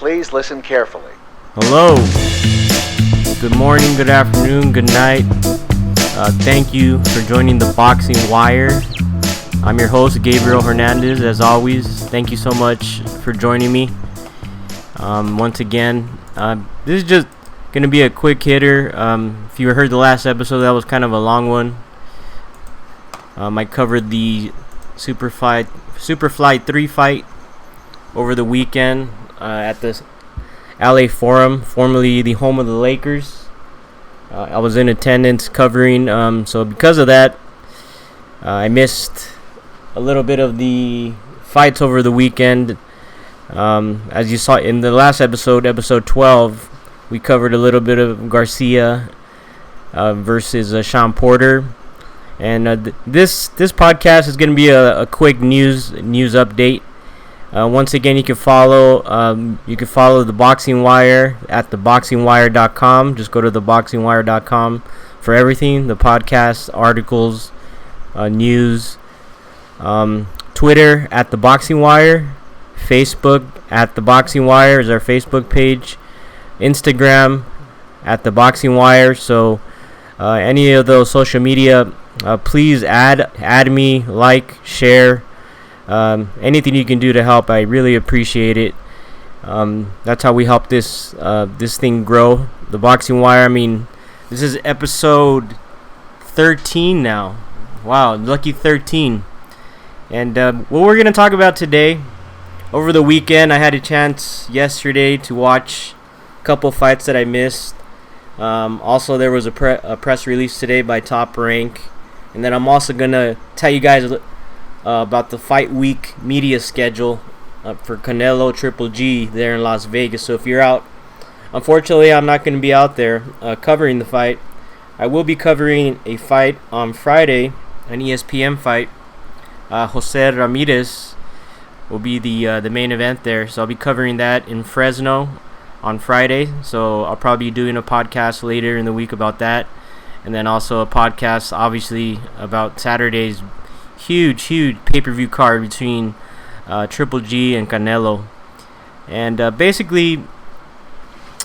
Please listen carefully. Hello. Good morning, good afternoon, good night. Thank you for joining the Boxing Wire. I'm your host, Gabriel Hernandez, as always. Thank you so much for joining me. Once again, this is just going to be a quick hitter. If you heard the last episode, that was kind of a long one. I covered the Superfly 3 fight over the weekend at the LA Forum, formerly the home of the Lakers. I was in attendance covering, so because of that, I missed a little bit of the fights over the weekend. As you saw in the last episode, episode 12, we covered a little bit of Garcia versus Sean Porter. And this podcast is going to be a quick news update. Once again, you can follow the Boxing Wire at theboxingwire.com. Just go to theboxingwire.com for everything: the podcasts, articles, news. Twitter at the Boxing Wire, Facebook at the Boxing Wire is our Facebook page, Instagram at the Boxing Wire. So any of those social media, please add me, like, share. Anything you can do to help, I really appreciate it. That's how we help this thing grow. The Boxing Wire. I mean, this is episode 13 now. Wow, lucky 13. And what we're gonna talk about today. Over the weekend, I had a chance yesterday to watch a couple fights that I missed. Also, there was a press release today by Top Rank, and then I'm also gonna tell you guys about the fight week media schedule for Canelo Triple G there in Las Vegas. So if you're out, unfortunately I'm not going to be out there covering the fight. I will be covering a fight on Friday, an ESPN fight. Jose Ramirez will be the main event there. So I'll be covering that in Fresno on Friday. So I'll probably be doing a podcast later in the week about that. And then also a podcast obviously about Saturday's huge pay-per-view card between Triple G and Canelo. And basically,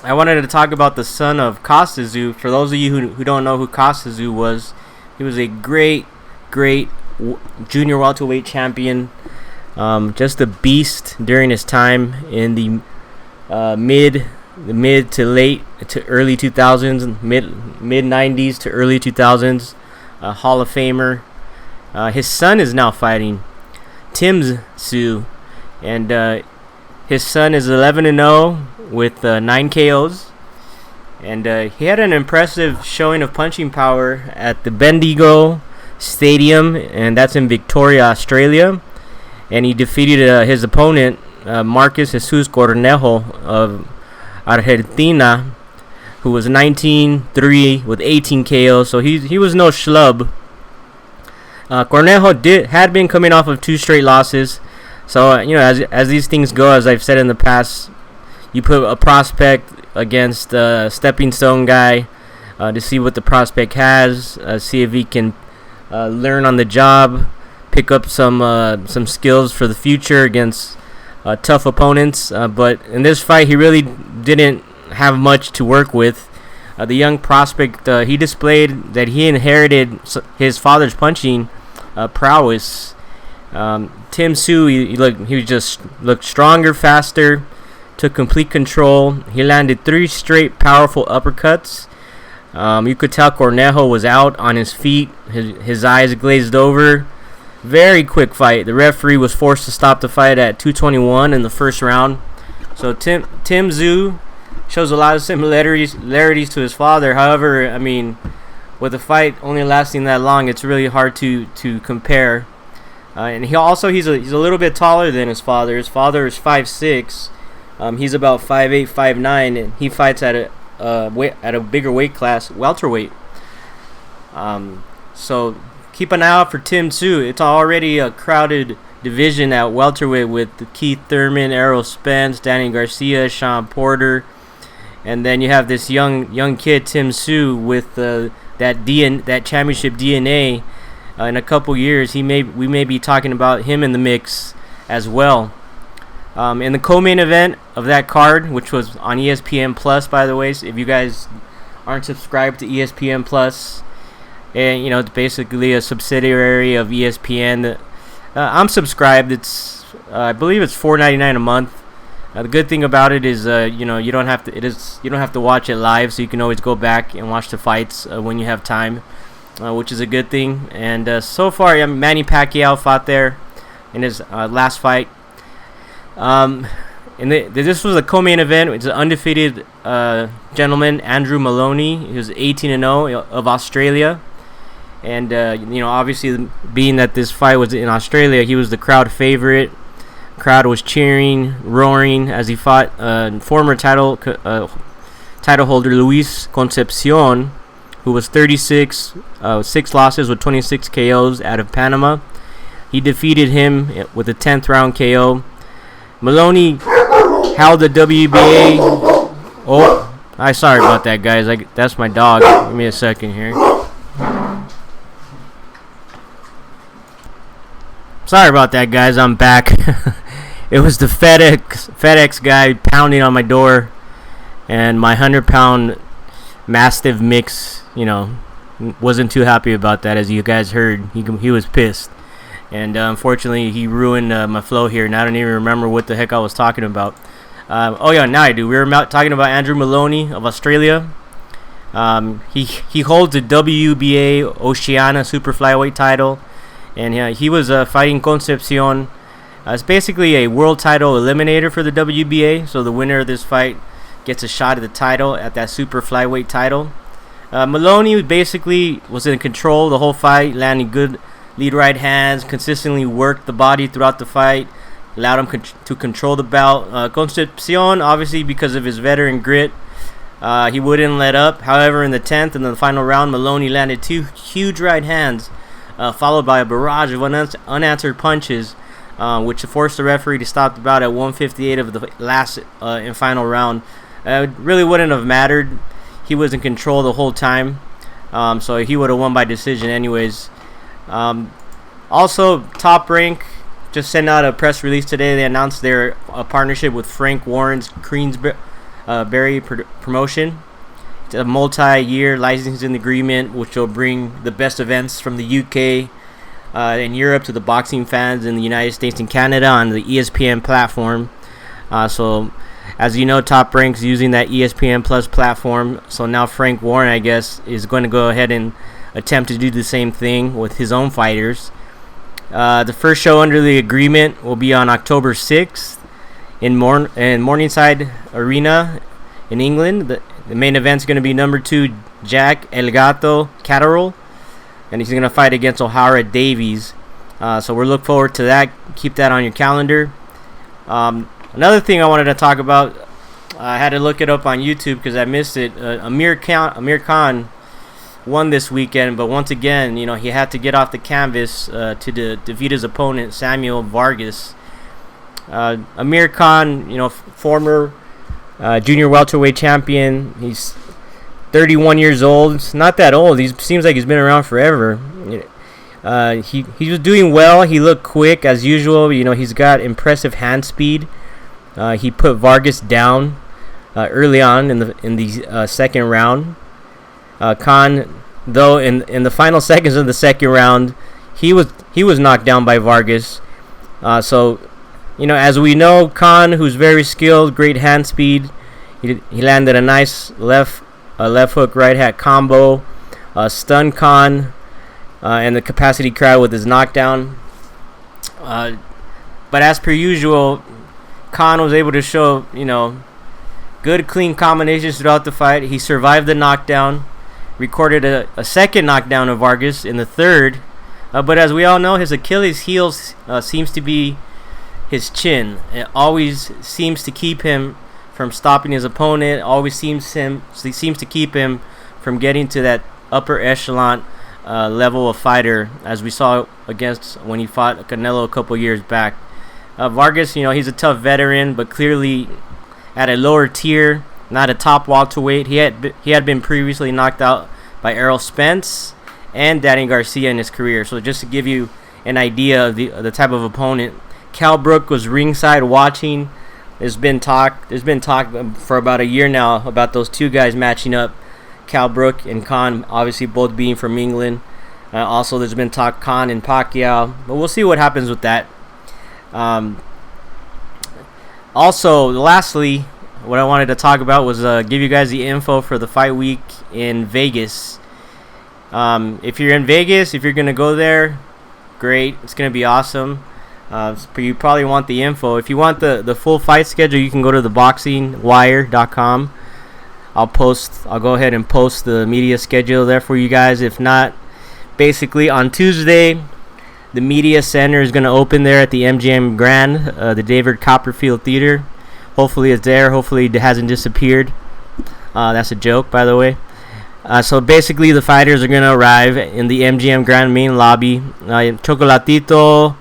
I wanted to talk about the son of Costa Tszyu. For those of you who don't know who Costa Tszyu was, he was a great junior welterweight champion. Just a beast during his time in the mid to late to early 2000s, mid 90s to early 2000s. Hall of Famer. His son is now fighting, Tim Tszyu, and his son is 11-0 with 9 KOs, and he had an impressive showing of punching power at the Bendigo Stadium, and that's in Victoria, Australia, and he defeated his opponent, Marcus Jesus Cornejo of Argentina, who was 19-3 with 18 KOs, so he was no schlub. Cornejo had been coming off of 2 straight losses, so as these things go, as I've said in the past, you put a prospect against a stepping stone guy to see what the prospect has, see if he can learn on the job, pick up some skills for the future against tough opponents. But in this fight, he really didn't have much to work with. The young prospect, he displayed that he inherited his father's punching prowess. Tim Tszyu, he just looked stronger, faster, took complete control. He landed 3 straight powerful uppercuts. You could tell Cornejo was out on his feet. His eyes glazed over. Very quick fight. The referee was forced to stop the fight at 2:21 in the first round. So Tim Tszyu shows a lot of similarities to his father. However, I mean, with the fight only lasting that long, it's really hard to compare. And he's a little bit taller than his father. His father is 5'6". He's about 5'8", 5'9", and he fights at a bigger weight class, welterweight. So keep an eye out for Tim Tszyu. It's already a crowded division at welterweight with Keith Thurman, Errol Spence, Danny Garcia, Sean Porter. And then you have this young kid, Tim Tszyu, with that championship DNA. In a couple years, we may be talking about him in the mix as well. In the co-main event of that card, which was on ESPN Plus, by the way, so if you guys aren't subscribed to ESPN Plus, and it's basically a subsidiary of ESPN. I'm subscribed. It's I believe it's $4.99 a month. The good thing about it is you don't have to watch it live, so you can always go back and watch the fights when you have time, which is a good thing. And so far, Manny Pacquiao fought there in his last fight. This was a co-main event. It's an undefeated gentleman, Andrew Maloney. He was 18-0 of Australia, and obviously, being that this fight was in Australia, he was the crowd favorite. Crowd was cheering, roaring as he fought former title holder Luis Concepcion, who was 36, 6 losses with 26 KOs out of Panama. He defeated him with a 10th round KO. Maloney held the WBA. Oh, sorry about that, guys. That's my dog. Give me a second here. Sorry about that, guys. I'm back. It was the FedEx guy pounding on my door, and my 100-pound Mastiff mix, wasn't too happy about that. As you guys heard, he was pissed. And unfortunately, he ruined my flow here, and I don't even remember what the heck I was talking about. Now I do. We were talking about Andrew Maloney of Australia. He holds the WBA Oceania Super Flyweight title, and he was fighting Concepcion. It's basically a world title eliminator for the WBA, so the winner of this fight gets a shot at the title, at that Super Flyweight title. Maloney basically was in control the whole fight, landing good lead right hands, consistently worked the body throughout the fight, allowed him to control the bout. Concepcion, obviously because of his veteran grit, he wouldn't let up. However, in the 10th and the final round, Maloney landed 2 huge right hands, followed by a barrage of unanswered punches, which forced the referee to stop the bout at 158 of the last and final round. It really wouldn't have mattered. He was in control the whole time, so he would have won by decision anyways. Also, Top Rank just sent out a press release today. They announced their partnership with Frank Warren's Queensberry promotion. It's a multi-year licensing agreement which will bring the best events from the UK and Europe to the boxing fans in the United States and Canada on the ESPN platform. So as you know, Top Rank's using that ESPN Plus platform. So now Frank Warren, I guess, is going to go ahead and attempt to do the same thing with his own fighters. The first show under the agreement will be on October 6th in Morningside Arena in England. The main event is going to be number 2 Jack El Gato Catterall, and he's going to fight against O'Hara Davies. So we're looking forward to that. Keep that on your calendar. Another thing I wanted to talk about, I had to look it up on YouTube because I missed it. Amir Khan won this weekend, but once again, he had to get off the canvas to defeat his opponent, Samuel Vargas. Amir Khan, former junior welterweight champion. He's 31 years old. It's not that old. He seems like he's been around forever. He was doing well. He looked quick as usual. He's got impressive hand speed. He put Vargas down early on in the second round. Khan, though, in the final seconds of the second round, he was knocked down by Vargas. So, as we know, Khan, who's very skilled, great hand speed, he landed a nice left hook, right hand combo, stunned Khan and the capacity crowd with his knockdown. But as per usual, Khan was able to show, good, clean combinations throughout the fight. He survived the knockdown, recorded a second knockdown of Vargas in the third. But as we all know, his Achilles heel seems to be his chin. It always seems to keep him from stopping his opponent. Always seems to keep him from getting to that upper echelon level of fighter, as we saw against when he fought Canelo a couple years back. Vargas, he's a tough veteran, but clearly at a lower tier, not a top welterweight. He had been previously knocked out by Errol Spence and Danny Garcia in his career. So just to give you an idea of the type of opponent Cal Brook was ringside watching. There's been talk for about a year now about those two guys matching up, Cal Brook and Khan, obviously both being from England. Also, there's been talk Khan and Pacquiao, but we'll see what happens with that. Also, lastly, what I wanted to talk about was give you guys the info for the fight week in Vegas. If you're in Vegas, if you're going to go there, great. It's going to be awesome. You probably want the info. If you want the full fight schedule, you can go to theboxingwire.com. I'll go ahead and post the media schedule there for you guys. If not, basically on Tuesday, the media center is going to open there at the MGM Grand, the David Copperfield Theater. Hopefully it's there. Hopefully it hasn't disappeared. That's a joke, by the way. So basically the fighters are going to arrive in the MGM Grand main lobby. Chocolatito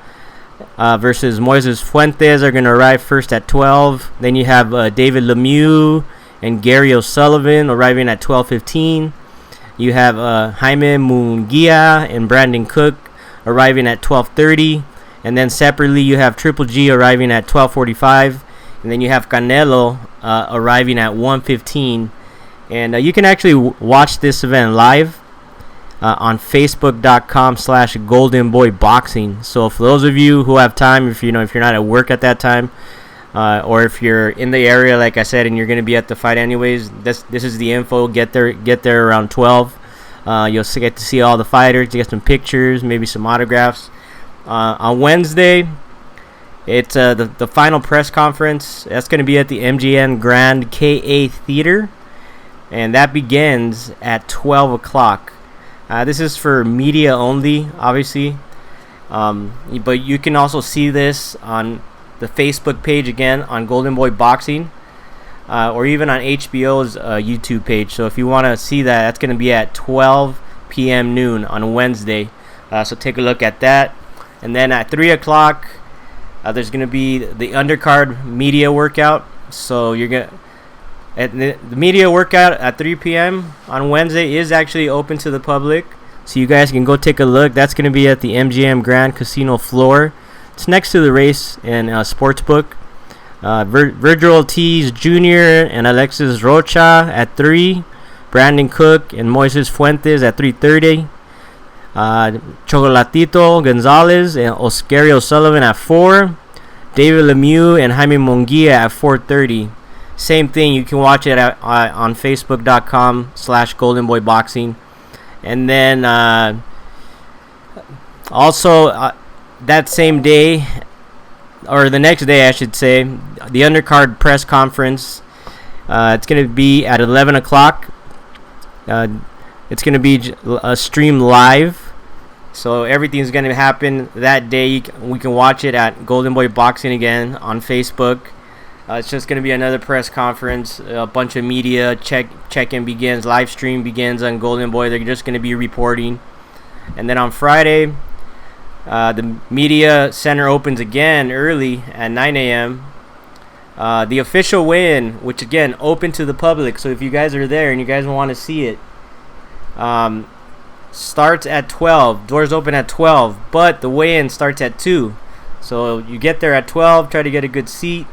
versus Moises Fuentes are going to arrive first at 12. Then you have David Lemieux and Gary O'Sullivan arriving at 12:15. You have Jaime Munguia and Brandon Cook arriving at 12:30. And then separately you have Triple G arriving at 12:45. And then you have Canelo arriving at 1:15. And you can actually watch this event live on facebook.com/goldenboyboxing. So for those of you who have time, if you're not at work at that time, or if you're in the area, like I said, and you're going to be at the fight anyways, this is the info. Get there around 12. You'll get to see all the fighters, get some pictures, maybe some autographs. On Wednesday, it's the final press conference. That's going to be at the MGM Grand KA Theater, and that begins at 12 o'clock. This is for media only, obviously, but you can also see this on the Facebook page again on Golden Boy Boxing, or even on HBO's YouTube page. So if you want to see that, that's going to be at 12 p.m. noon on Wednesday. So take a look at that. And then at 3 o'clock, there's going to be the undercard media workout. So you're going to... The media workout at 3 p.m. on Wednesday is actually open to the public, so you guys can go take a look. That's going to be at the MGM Grand Casino floor. It's next to the race and sportsbook. Virgil Ortiz Jr. and Alexis Rocha at 3. Brandon Cook and Moises Fuentes at 3:30. Chocolatito Gonzalez and Gary O'Sullivan at 4. David Lemieux and Jaime Munguia at 4:30. Same thing, you can watch it on facebook.com/goldenboyboxing. And then also that same day, or the next day I should say, the undercard press conference, it's going to be at 11 o'clock. It's going to be a stream live, so everything's going to happen that day. We can watch it at Golden Boy Boxing again on Facebook. It's just going to be another press conference. A bunch of media check-in begins. Live stream begins on Golden Boy. They're just going to be reporting. And then on Friday, the media center opens again early at 9 a.m. The official weigh-in, which again, open to the public. So if you guys are there and you guys want to see it, starts at 12. Doors open at 12, but the weigh-in starts at 2. So you get there at 12, try to get a good seat.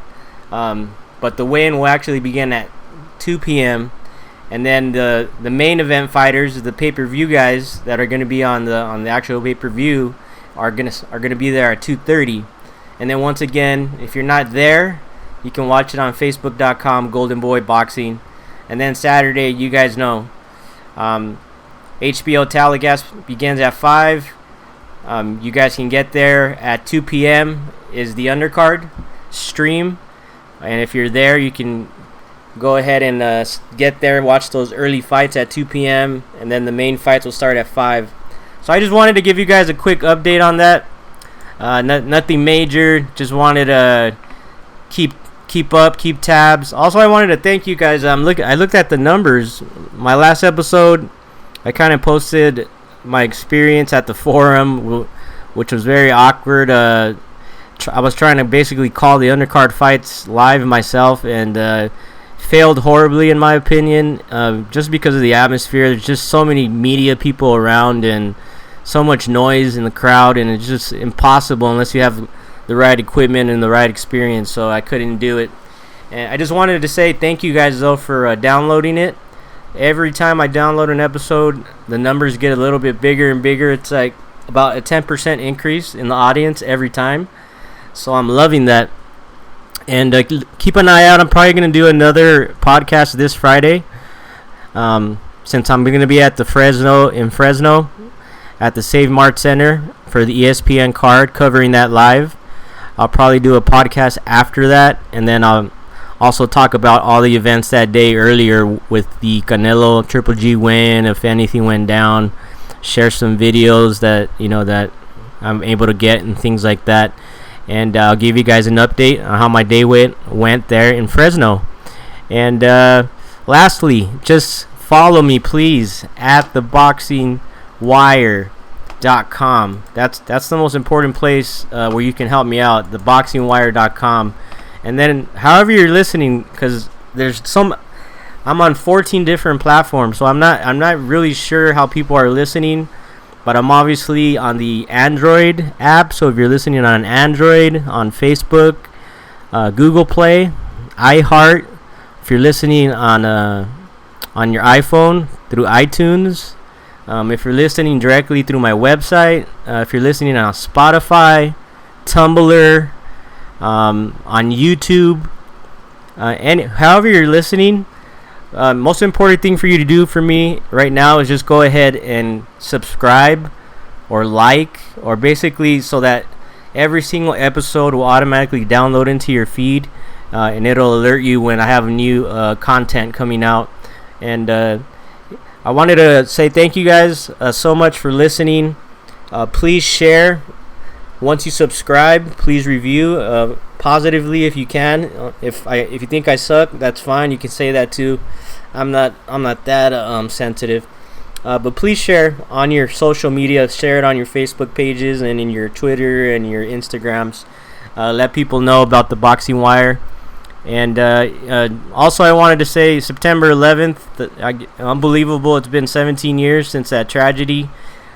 But the weigh-in will actually begin at 2 p.m. And then the main event fighters, the pay-per-view guys that are going to be on the actual pay-per-view, are gonna be there at 2:30. And then once again, if you're not there, you can watch it on Facebook.com Golden Boy Boxing. And then Saturday, you guys know, HBO Telegas begins at 5. You guys can get there at 2 p.m. is the undercard stream. And if you're there, you can go ahead and get there, watch those early fights at 2 p.m. And then the main fights will start at 5. So I just wanted to give you guys a quick update on that. Nothing major. Just wanted to keep tabs. Also, I wanted to thank you guys. I looked at the numbers. My last episode, I kind of posted my experience at the forum, which was very awkward. I was trying to basically call the undercard fights live myself, and failed horribly in my opinion, just because of the atmosphere. There's just so many media people around and so much noise in the crowd, and it's just impossible unless you have the right equipment and the right experience, so I couldn't do it. And I just wanted to say thank you guys though for downloading it. Every time I download an episode, the numbers get a little bit bigger and bigger. It's like about a 10% increase in the audience every time. So I'm loving that. And keep an eye out. I'm probably going to do another podcast this Friday. Since I'm going to be at the Fresno at the Save Mart Center for the ESPN card, covering that live. I'll probably do a podcast after that, and then I'll also talk about all the events that day earlier with the Canelo Triple G win, if anything went down, share some videos that that I'm able to get and things like that, and I'll give you guys an update on how my day went there in Fresno. And lastly, just follow me please at theboxingwire.com. That's the most important place where you can help me out, theboxingwire.com. And then however you're listening, because I'm on 14 different platforms, so I'm not really sure how people are listening, but I'm obviously on the Android app. So if you're listening on Android, on Facebook, Google Play, iHeart, if you're listening on your iPhone through iTunes, if you're listening directly through my website, if you're listening on Spotify, Tumblr, on YouTube, and however you're listening, most important thing for you to do for me right now is just go ahead and subscribe or like, or basically so that every single episode will automatically download into your feed, and it'll alert you when I have new content coming out. And I wanted to say thank you guys so much for listening. Please share. Once you subscribe, please review positively if you can. If you think I suck, that's fine. You can say that too. I'm not that sensitive. But please share on your social media. Share it on your Facebook pages and in your Twitter and your Instagrams. Let people know about the Boxing Wire. And also, I wanted to say September 11th, unbelievable. It's been 17 years since that tragedy,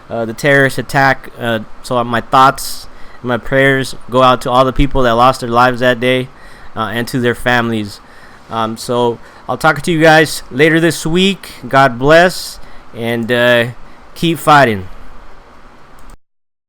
the terrorist attack. So my thoughts, my prayers go out to all the people that lost their lives that day, and to their families. So I'll talk to you guys later this week. God bless, and keep fighting.